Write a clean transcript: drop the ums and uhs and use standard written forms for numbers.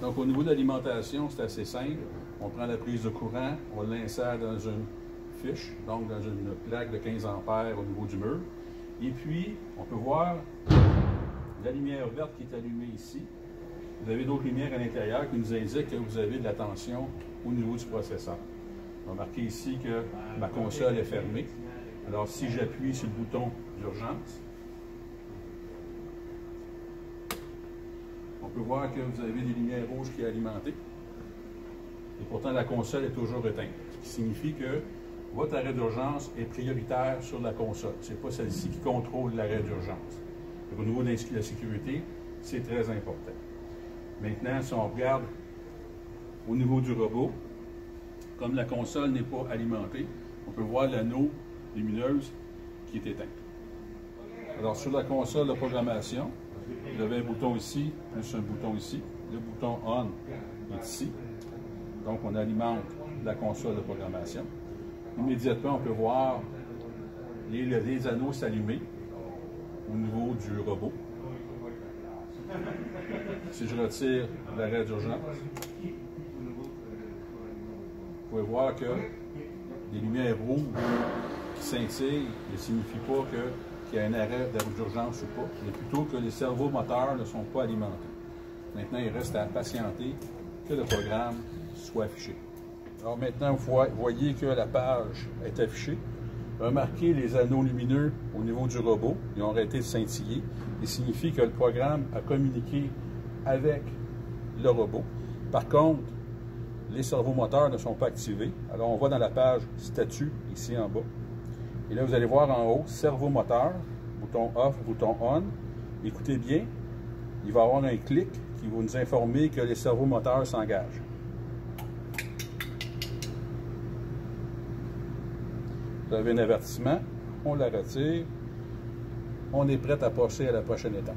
Donc au niveau de l'alimentation, c'est assez simple. On prend la prise de courant, on l'insère dans une fiche, donc dans une plaque de 15 ampères au niveau du mur. Et puis, on peut voir la lumière verte qui est allumée ici. Vous avez d'autres lumières à l'intérieur qui nous indiquent que vous avez de la tension au niveau du processeur. Remarquez ici que ma console est fermée. Alors, si j'appuie sur le bouton d'urgence, on peut voir que vous avez des lumières rouges qui sont alimentées. Et pourtant, la console est toujours éteinte. Ce qui signifie que votre arrêt d'urgence est prioritaire sur la console. Ce n'est pas celle-ci qui contrôle l'arrêt d'urgence. Au niveau de la sécurité, c'est très important. Maintenant, si on regarde au niveau du robot, comme la console n'est pas alimentée, on peut voir l'anneau lumineuse qui est éteinte. Alors, sur la console de programmation, vous avez un bouton ici, plus un bouton ici. Le bouton On est ici. Donc, on alimente la console de programmation. Immédiatement, on peut voir les anneaux s'allumer au niveau du robot. Si je retire l'arrêt d'urgence, vous pouvez voir que les lumières rouges qui scintillent ne signifient pas qu'il y a un arrêt d'urgence ou pas, mais plutôt que les cerveaux moteurs ne sont pas alimentés. Maintenant, il reste à patienter que le programme soit affiché. Alors maintenant, vous voyez que la page est affichée. Remarquez les anneaux lumineux au niveau du robot. Ils ont arrêté de scintiller. Il signifie que le programme a communiqué avec le robot. Par contre, les servomoteurs ne sont pas activés. Alors, on va dans la page Statut, ici en bas. Et là, vous allez voir en haut, servomoteur, bouton Off, bouton On. Écoutez bien, il va y avoir un clic qui va nous informer que les servomoteurs s'engagent. Vous avez un avertissement, on la retire, on est prêt à passer à la prochaine étape.